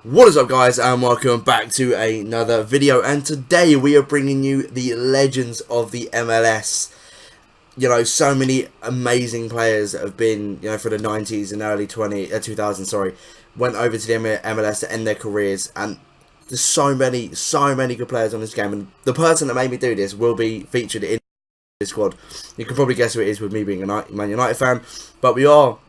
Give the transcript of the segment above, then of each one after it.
What is up, guys, and welcome back to another video. And today we are bringing you the legends of the MLS. You know, so many amazing players have been, for the 90s and early 2000s, sorry, went over to the MLS to end their careers. And there's so many good players on this game. And the person that made me do this will be featured in this squad. You can probably guess who it is with me being a Man United fan. But we are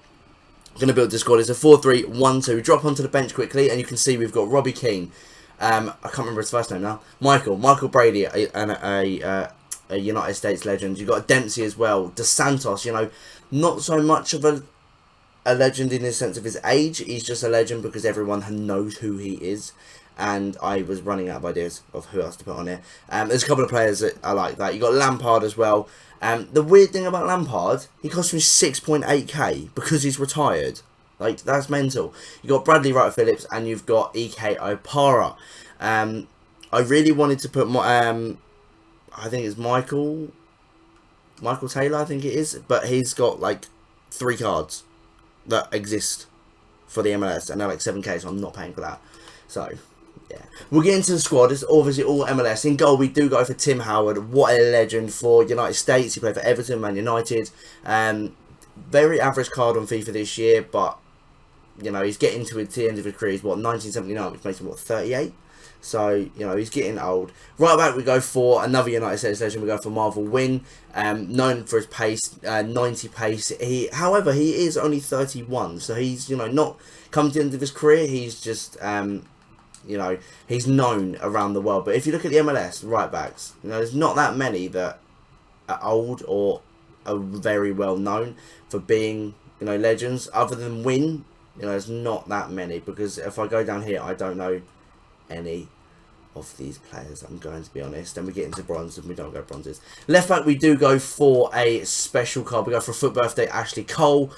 going to build this squad. It's a 4-3-1-2. Drop onto the bench quickly, and you can see we've got Robbie Keane. I can't remember his first name now. Michael Brady, a United States legend. You've got Dempsey as well. Dos Santos, not so much of a legend in the sense of his age. He's just a legend because everyone knows who he is. And I was running out of ideas of who else to put on here. There's a couple of players that I like that. You got Lampard as well. The weird thing about Lampard, he cost me 6.8k because he's retired. Like, that's mental. You got Bradley Wright Phillips and you've got EK Opara. I really wanted to put my I think it's Michael Taylor, I think it is, but he's got like 3 cards that exist for the MLS and they're like 7k, so I'm not paying for that. So yeah, we'll get into the squad. It's obviously all MLS. In goal, we do go for Tim Howard. What a legend for United States. He played for Everton, Man United. Very average card on FIFA this year, but he's getting to the end of his career. He's 1979, which makes him 38. So he's getting old. Right back, we go for another United States legend. We go for Marvel Wynn, known for his pace, 90 pace. However, he is only 31, so he's not come to the end of his career. He's just he's known around the world. But if you look at the MLS right backs, there's not that many that are old or are very well known for being legends. Other than Wynn, there's not that many, because if I go down here, I don't know any of these players, I'm going to be honest. And we get into bronze and we don't go bronzes. Left back, we do go for a special card. We go for a foot birthday, Ashley Cole.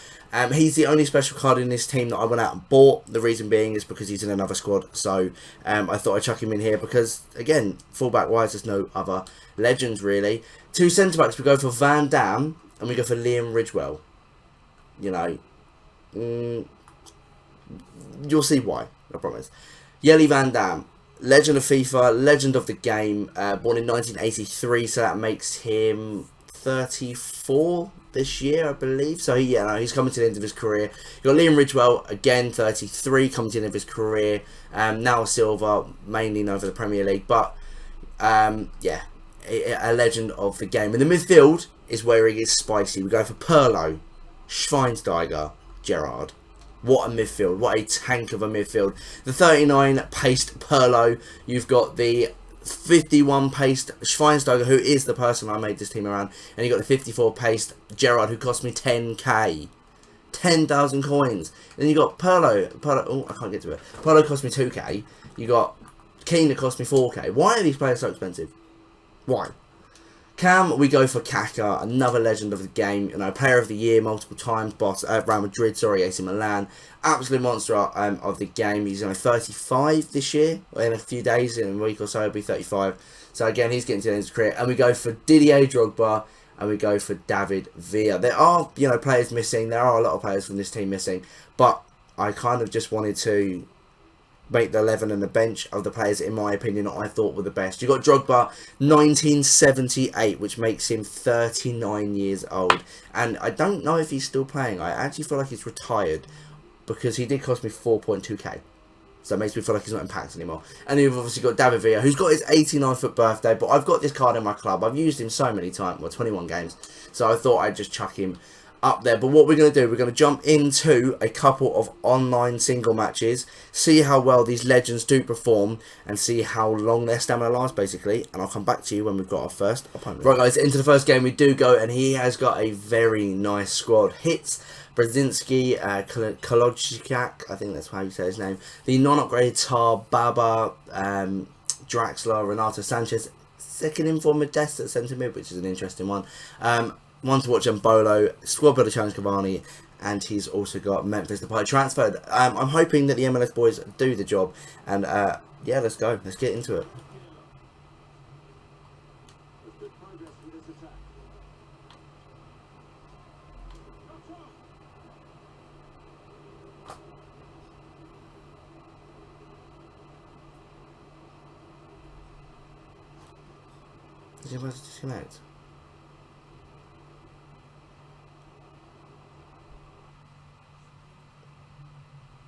He's the only special card in this team that I went out and bought. The reason being is because he's in another squad. So I thought I'd chuck him in here because, again, fullback wise, there's no other legends really. 2 centre backs, we go for Van Dam and we go for Liam Ridgewell. You'll see why, I promise. Yeli Van Dam, legend of FIFA, legend of the game, born in 1983, so that makes him 34 this year, I believe. So he's coming to the end of his career. You've got Liam Ridgewell, again 33, coming to the end of his career. Now a silver, mainly known for the Premier League, but yeah, a legend of the game. In the midfield is where he gets spicy. We go for Pirlo, Schweinsteiger, Gerrard. What a midfield. What a tank of a midfield. The 39 paced Pirlo. You've got the 51 paced Schweinsteiger, who is the person I made this team around. And you got the 54 paced Gerrard, who cost me 10k. 10,000 coins. Then you got Pirlo. Oh, I can't get to it. Pirlo cost me 2k. You got Keane, that cost me 4k. Why are these players so expensive? Why? Cam, we go for Kaka, another legend of the game, player of the year multiple times, boss Real Madrid, AC Milan, absolute monster of the game. He's 35 this year, in a few days, in a week or so he'll be 35. So again, he's getting to the end of his career. And we go for Didier Drogba, and we go for David Villa. There are, players missing. There are a lot of players from this team missing, but I kind of just wanted to make the 11 and the bench of the players, in my opinion, that I thought were the best. You got Drogba, 1978, which makes him 39 years old. And I don't know if he's still playing. I actually feel like he's retired, because he did cost me 4.2k. So it makes me feel like he's not in packs anymore. And you've obviously got David Villa, who's got his 89th birthday, but I've got this card in my club. I've used him so many times, well, 21 games. So I thought I'd just chuck him up there. But what we're going to do, we're going to jump into a couple of online single matches, see how well these legends do perform, and see how long their stamina lasts, basically. And I'll come back to you when we've got our first opponent. Right, guys, into the first game we do go, and he has got a very nice squad. Hits Brzezinski, Kolodjczak, I think that's how you say his name. The non-upgraded Tar, Baba, Draxler, Renato Sanchez. Second in for Modesta at centre mid, which is an interesting one. One to watch Mbolo, squad builder challenge Cavani, and he's also got Memphis Depay transferred. I'm hoping that the MLS boys do the job, and yeah, let's go. Let's get into it. Is he about to disconnect?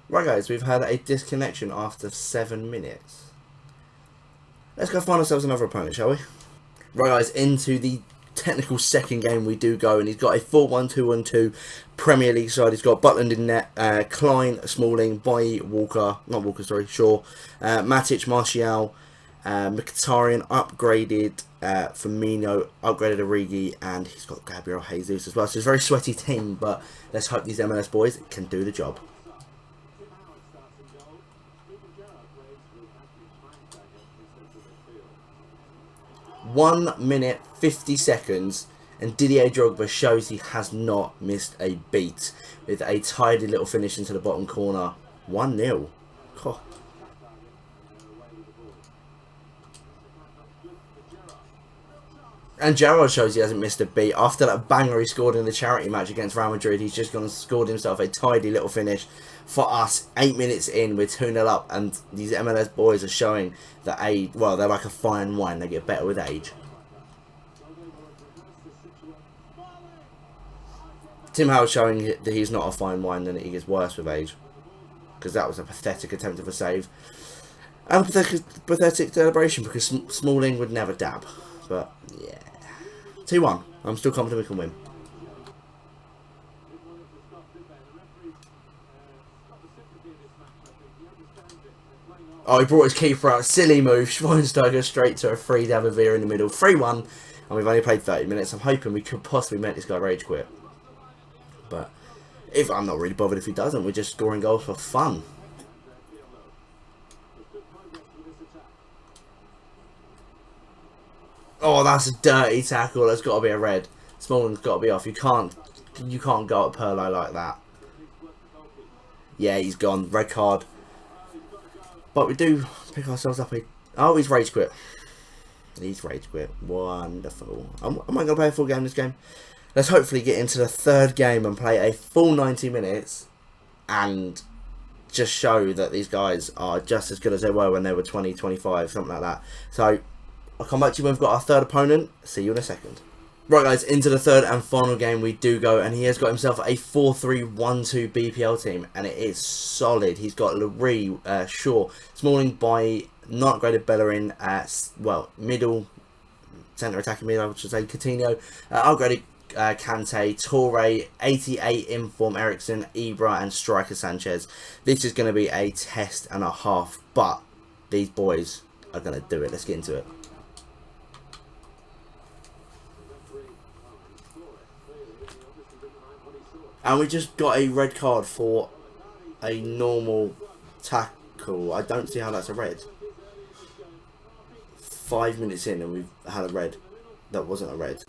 Right guys, we've had a disconnection after 7 minutes. Let's go find ourselves another opponent, shall we? Right guys, into the technical second game we do go, and he's got a 4-1-2-1-2 Premier League side. He's got Butland in net, Klein, Smalling, Bailly, Walker, not Walker, sorry, Shaw, Matic, Martial, Mkhitaryan upgraded, Firmino upgraded Origi, and he's got Gabriel Jesus as well. So it's a very sweaty team, but let's hope these MLS boys can do the job. 1 minute 50 seconds, and Didier Drogba shows he has not missed a beat with a tidy little finish into the bottom corner. 1-0. Oh. And Gerrard shows he hasn't missed a beat. After that banger he scored in the charity match against Real Madrid, he's just gone and scored himself a tidy little finish. For us, 8 minutes in, we're 2-0 up, and these MLS boys are showing that well, they're like a fine wine, they get better with age. Tim Howard showing that he's not a fine wine, and that he gets worse with age. Because that was a pathetic attempt of a save. And a pathetic celebration, because Smalling would never dab. But, yeah. 2-1. I'm still confident we can win. Oh, he brought his keeper out. Silly move. Schweinsteiger straight to a free David in the middle. 3-1. And we've only played 30 minutes. I'm hoping we could possibly make this guy rage quit. But if I'm not really bothered if he doesn't. We're just scoring goals for fun. Oh, that's a dirty tackle. That's got to be a red. Smalling's got to be off. You can't go at Perlo like that. Yeah, he's gone. Red card. But we do pick ourselves up. Oh, he's rage quit. He's rage quit. Wonderful. Am I going to play a full game this game? Let's hopefully get into the third game and play a full 90 minutes and just show that these guys are just as good as they were when they were 20, 25, something like that. So I'll come back to you when we've got our third opponent. See you in a second. Right guys, into the third and final game we do go, and he has got himself a 4-3-1-2 BPL team, and it is solid. He's got Larry, Shaw, Smalling, by not upgraded Bellerin, well, middle, centre attacking middle, I should say, Coutinho, upgraded Kante, Torre, 88 inform Ericsson, Ibra, and striker Sanchez. This is going to be a test and a half, but these boys are going to do it. Let's get into it. And we just got a red card for a normal tackle. I don't see how that's a red. 5 minutes in and we've had a red. That wasn't a red.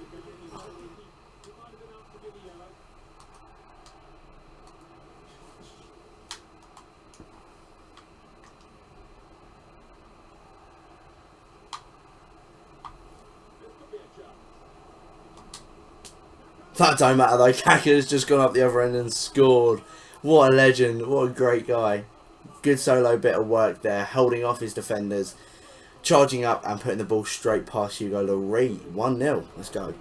That don't matter though. Kaka's just gone up the other end and scored. What a legend. What a great guy. Good solo bit of work there. Holding off his defenders. Charging up and putting the ball straight past Hugo Lloris. 1-0. Let's go.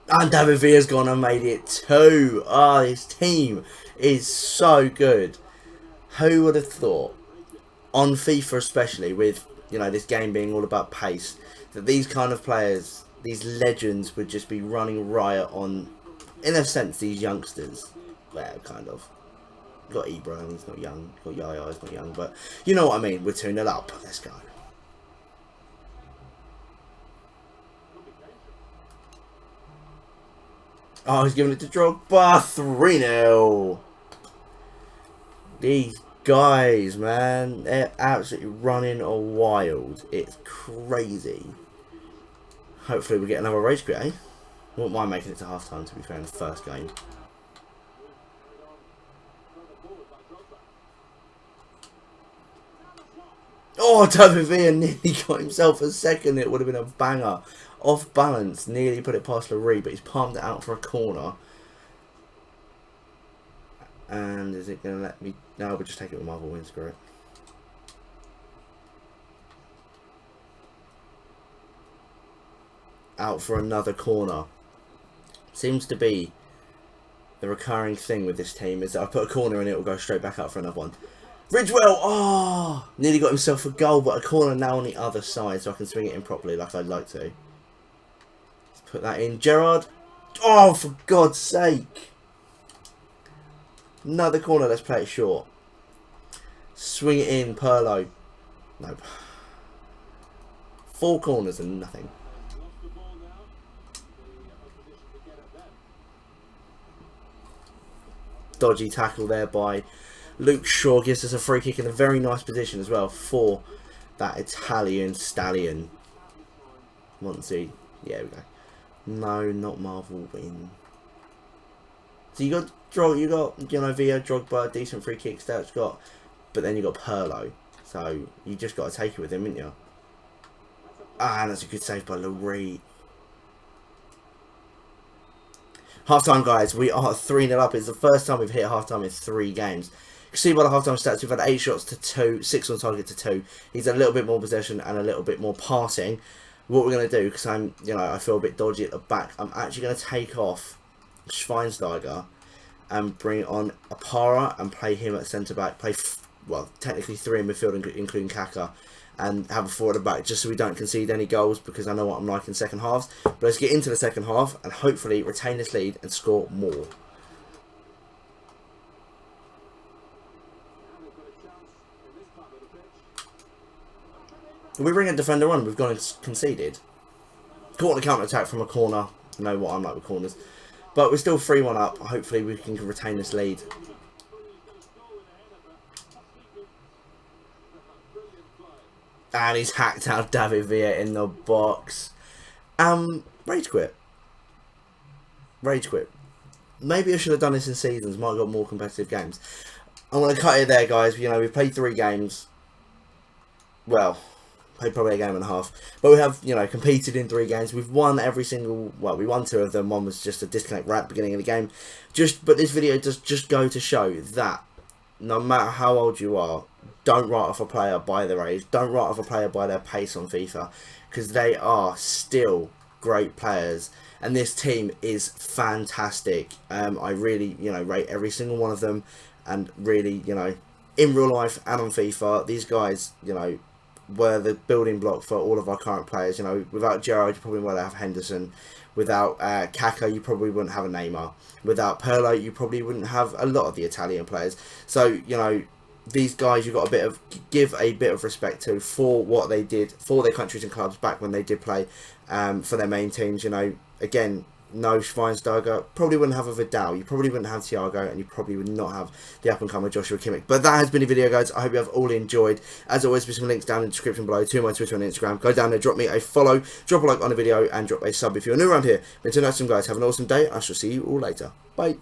And David Villa's gone and made it 2. Oh, his team is so good. Who would have thought? On FIFA especially, with, you know, this game being all about pace, that these kind of players, these legends, would just be running riot on, in a sense, these youngsters. Well, kind of. Got Ibra, he's not young. Got Yaya, he's not young. But you know what I mean. We're 2-0 up. Let's go. Oh, he's giving it to Drogba. 3-0. These guys, man, they're absolutely running wild. It's crazy. Hopefully we get another rage quit, eh? Wouldn't mind making it to half time, to be fair, in the first game. Oh, David Villa nearly got himself a second. It would have been a banger. Off balance, nearly put it past Larry, but he's palmed it out for a corner. And is it going to let me... No, we'll just take it with Marvel wins, screw it. Out for another corner. Seems to be the recurring thing with this team is that I put a corner and it will go straight back out for another one. Ridgewell! Oh! Nearly got himself a goal, but a corner now on the other side so I can swing it in properly like I'd like to. Let's put that in. Gerrard. Oh, for God's sake! Another corner, let's play it short. Swing it in, Perlo. Nope. 4 corners and nothing. Dodgy tackle there by Luke Shaw. Gives us a free kick in a very nice position as well for that Italian stallion. Monty. Yeah, we go. No, not Marvel win. So you got Via, Drogba, decent free kick stats got, but then you got Perlo. So you just got to take it with him, haven't you? Ah, that's a good save by Laree. Half time, guys. We are 3-0 up. It's the first time we've hit half time in 3 games. You can see by the half time stats, we've had 8 shots to 2, 6 on target to 2. He's a little bit more possession and a little bit more passing. What we're going to do, because I feel a bit dodgy at the back, I'm actually going to take off Schweinsteiger and bring on Apara and play him at centre back. Play, well, technically 3 in midfield, including Kaka, and have a 4 at the back just so we don't concede any goals, because I know what I'm like in second halves. But let's get into the second half and hopefully retain this lead and score more. We bring a defender on, we've gone and conceded. Caught on a counter-attack from a corner. You know what I'm like with corners. But we're still 3-1 up. Hopefully we can retain this lead. And he's hacked out David Villa in the box. Rage quit. Rage quit. Maybe I should have done this in seasons. Might have got more competitive games. I'm going to cut it there, guys. You know, we've played 3 games. Well, played probably a game and a half. But we have, competed in 3 games. We've won every single... Well, we won 2 of them. One was just a disconnect right at the beginning of the game. But this video does just go to show that no matter how old you are, don't write off a player by their age. Don't write off a player by their pace on FIFA. Because they are still great players. And this team is fantastic. I really, rate every single one of them. And really, in real life and on FIFA, these guys, were the building block for all of our current players. Without Gerrard, you probably wouldn't have Henderson. Without Kaka, you probably wouldn't have a Neymar. Without Perlo, you probably wouldn't have a lot of the Italian players. So, these guys you've got to give a bit of respect to for what they did for their countries and clubs back when they did play for their main teams. Again, no Schweinsteiger, probably wouldn't have a Vidal, you probably wouldn't have Thiago, and you probably would not have the up-and-comer Joshua Kimmich. But that has been a video, guys. I hope you have all enjoyed. As always, there's some links down in the description below to my Twitter and Instagram. Go down there, drop me a follow, drop a like on the video, and drop a sub if you're new around here. But until next time, guys, have an awesome day. I shall see you all later. Bye.